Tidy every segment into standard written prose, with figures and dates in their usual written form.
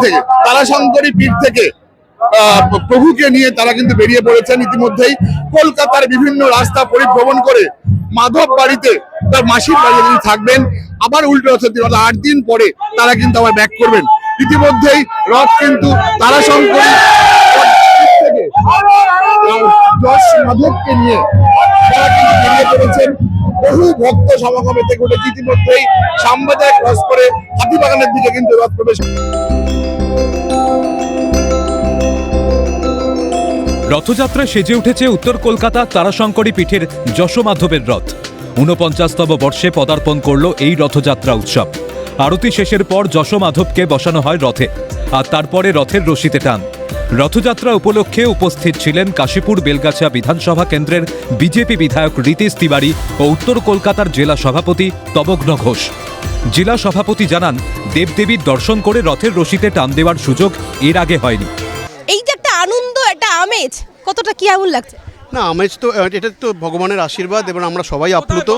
থেকে তারাশঙ্করী পীঠ থেকে প্রভুকে নিয়ে তারা কিন্তু বেরিয়ে পড়েছেন ইতিমধ্যেই। কলকাতার বিভিন্ন রাস্তা পরিভ্রমণ করে মাধব বাড়িতে তার মাসির বাড়িতে তিনি থাকবেন। আবার উল্টো রথের দিন 8 দিন পরে তারা কিন্তু আবার ব্যাক করবেন। ইতিমধ্যেই রথ কিন্তু তারাশঙ্করী থেকে যশ মাধবকে নিয়ে তারা কিন্তু বেরিয়ে পড়েছেন। বহু ভক্ত সমাগমে থেকে উঠেছে। ইতিমধ্যেই সাম্বাজায় ক্রস করে হাতিবাগানের দিকে কিন্তু রথ প্রবেশ। রথযাত্রায় সেজে উঠেছে উত্তর কলকাতা তারাশঙ্করী পীঠের যশোমাধবের রথ। ৪৯তম বর্ষে পদার্পণ করল এই রথযাত্রা উৎসব। আরতি শেষের পর যশোমাধবকে বসানো হয় রথে, আর তারপরে রথের রশিতে টান। রথযাত্রা উপলক্ষে উপস্থিত ছিলেন কাশীপুর বেলগাছা বিধানসভা কেন্দ্রের বিজেপি বিধায়ক রিতেশ তিওয়ারি ও উত্তর কলকাতার জেলা সভাপতি তবঘ্ন ঘোষ। জেলা সভাপতি জানান, দেবদেবীর দর্শন করে রথের রশিতে টান দেওয়ার সুযোগ এর আগে হয়নি। এই যে একটা আনন্দ, একটা আমেজ, কতটা কি আগুন লাগছে? না, আমেজ তো এটা তো ভগবানের আশীর্বাদ এবং আমরা সবাই আপ্লুত।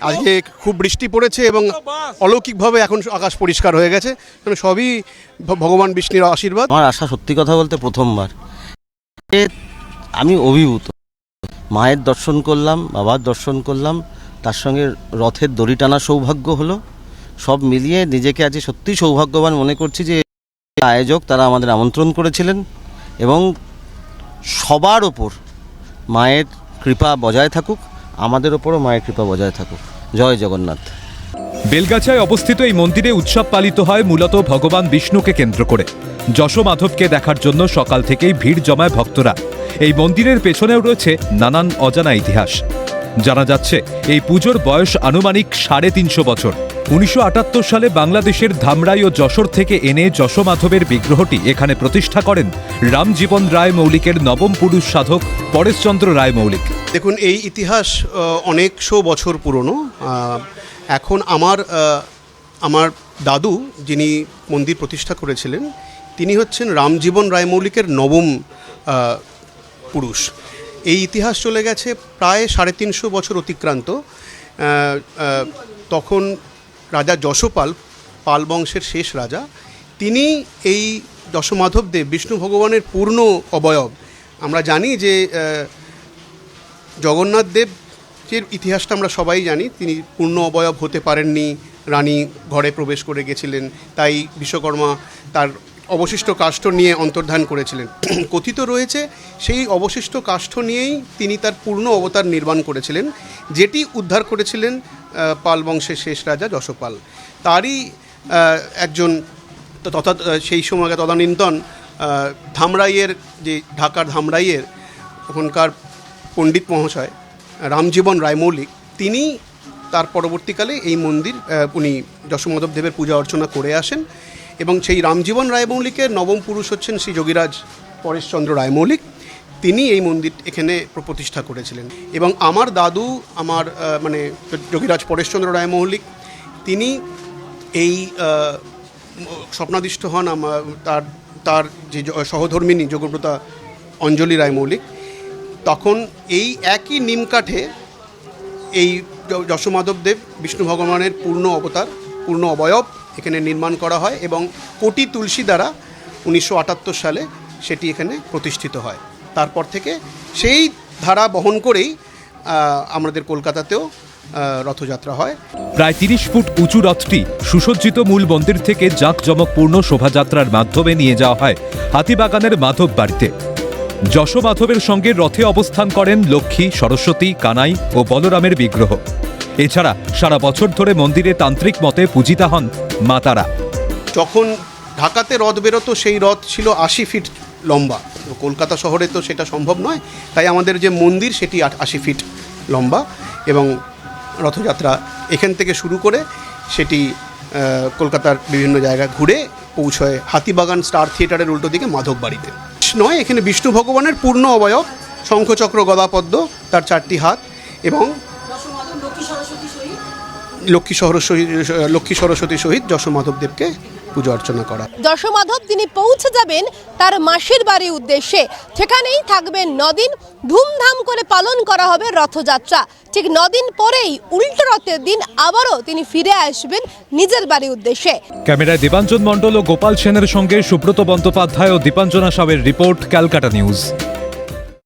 আজকে খুব বৃষ্টি পড়েছে এবং অলৌকিকভাবে এখন আকাশ পরিষ্কার হয়ে গেছে। সবই ভগবান বিষ্ণুর আশীর্বাদ। আমার আশা, সত্যি কথা বলতে প্রথমবার আমি অভিভূত। মায়ের দর্শন করলাম, বাবার দর্শন করলাম, তার সঙ্গে রথের দড়ি টানার সৌভাগ্য হলো। সব মিলিয়ে নিজেকে আজ সত্যি সৌভাগ্যবান মনে করছি যে আয়োজক তারা আমাদের আমন্ত্রণ করেছিলেন এবং সবার ওপর মায়ের কৃপা বজায় থাকুক, আমাদের ওপরও মায়ের কৃপা বজায় থাকুক। জয় জগন্নাথ। বেলগাছায় অবস্থিত এই মন্দিরে উৎসব পালিত হয় মূলত ভগবান বিষ্ণুকে কেন্দ্র করে। যশোমাধবকে দেখার জন্য সকাল থেকেই ভিড় জমায় ভক্তরা। এই মন্দিরের পেছনেও রয়েছে নানান অজানা ইতিহাস। জানা যাচ্ছে এই পুজোর বয়স আনুমানিক 350 বছর। 1978 সালে বাংলাদেশের ধামরাই ও যশোর থেকে এনে যশোমাধবের বিগ্রহটি এখানে প্রতিষ্ঠা করেন রামজীবন রায় মৌলিকের নবম পুরুষ সাধক পরেশচন্দ্র রায় মৌলিক। দেখুন, এই ইতিহাস অনেকশো বছর পুরনো। এখন আমার দাদু যিনি মন্দির প্রতিষ্ঠা করেছিলেন, তিনি হচ্ছেন রামজীবন রায় মৌলিকের নবম পুরুষ। এই ইতিহাস চলে গেছে প্রায় 350 বছর অতিক্রান্ত। তখন রাজা যশোপাল, পাল বংশের শেষ রাজা, তিনি এই যশোমাধব দেব বিষ্ণু ভগবানের পূর্ণ অবয়ব। আমরা জানি যে জগন্নাথ দেবের ইতিহাসটা আমরা সবাই জানি। তিনি পূর্ণ অবয়ব হতে পারেননি, রানী ঘরে প্রবেশ করে গেছিলেন, তাই বিশ্বকর্মা তার অবশিষ্ট কাষ্ঠ নিয়ে অন্তর্ধান করেছিলেন। কথিত রয়েছে সেই অবশিষ্ট কাষ্ঠ নিয়েই তিনি তার পূর্ণ অবতার নির্মাণ করেছিলেন, যেটি উদ্ধার করেছিলেন পাল বংশের শেষ রাজা যশোপাল। তারই একজন তথা সেই সময় তদানীন্তন ধামরাইয়ের, যে ঢাকার ধামরাইয়ের ওখানকার পণ্ডিত মহাশয় রামজীবন রায় মৌলিক, তিনি তার পরবর্তীকালে এই মন্দির উনি যশোমাধব দেবের পূজা অর্চনা করে আসেন এবং সেই রামজীবন রায় মৌলিকের নবম পুরুষ হচ্ছেন শ্রী যোগীরাজ পরেশচন্দ্র রায় মৌলিক। তিনি এই মন্দির এখানে প্রতিষ্ঠা করেছিলেন এবং আমার দাদু, আমার মানে যোগীরাজ পরেশচন্দ্র রায় মৌলিক, তিনি এই স্বপ্নাদিষ্ট হন তার যে সহধর্মিণী যোগব্রতা অঞ্জলি রায় মৌলিক। তখন এই একই নিমকাঠে এই যশোমাধব দেব বিষ্ণু ভগবানের পূর্ণ অবতার, পূর্ণ অবয়ব এখানে নির্মাণ করা হয় এবং কোটি তুলসী দ্বারা 1978 সালে সেটি এখানে প্রতিষ্ঠিত হয়। তারপর থেকে সেই ধারা বহন করেই আমাদের কলকাতাতেও রথযাত্রা হয়। প্রায় 30 ফুট উঁচু রথটি সুসজ্জিত মূল মন্দির থেকে জাঁকজমকপূর্ণ শোভাযাত্রার মাধ্যমে নিয়ে যাওয়া হয় হাতিবাগানের মাধব বাড়িতে। যশোমাধবের সঙ্গে রথে অবস্থান করেন লক্ষ্মী, সরস্বতী, কানাই ও বলরামের বিগ্রহ। এছাড়া সারা বছর ধরে মন্দিরে তান্ত্রিক মতে পূজিতা হন মা তারা। যখন ঢাকাতে রথ বেরোতো সেই রথ ছিল 80 ফিট লম্বা। কলকাতা শহরে তো সেটা সম্ভব নয়, তাই আমাদের যে মন্দির সেটি 80 ফিট লম্বা এবং রথযাত্রা এখান থেকে শুরু করে সেটি কলকাতার বিভিন্ন জায়গায় ঘুরে পৌঁছয় হাতিবাগান স্টার থিয়েটারের উল্টো দিকে মাধব বাড়িতে। নয়, এখানে বিষ্ণু ভগবানের পূর্ণ অবয়ব, শঙ্খচক্র গদাপদ্ম, তার 4টি হাত এবং লক্ষ্মী সরস্বতী সহিত যশোমাধব দেবকে পূজা অর্চনা করা। যশোমাধব তিনি পৌঁছে যাবেন তার মাসির বাড়ির উদ্দেশ্যে। সেখানেই থাকবেন 9 দিন। ধুমধাম করে পালন করা হবে রথযাত্রা। ঠিক 9 দিন পরেই উল্টো রথের দিন আবারও তিনি ফিরে আসবেন নিজের বাড়ির উদ্দেশ্যে। ক্যামেরায় দীপাঞ্জন মণ্ডল ও গোপাল সেনের সঙ্গে সুব্রত বন্দ্যোপাধ্যায় ও দীপাঞ্জনা সাউয়ের রিপোর্ট, ক্যালকাটা নিউজ।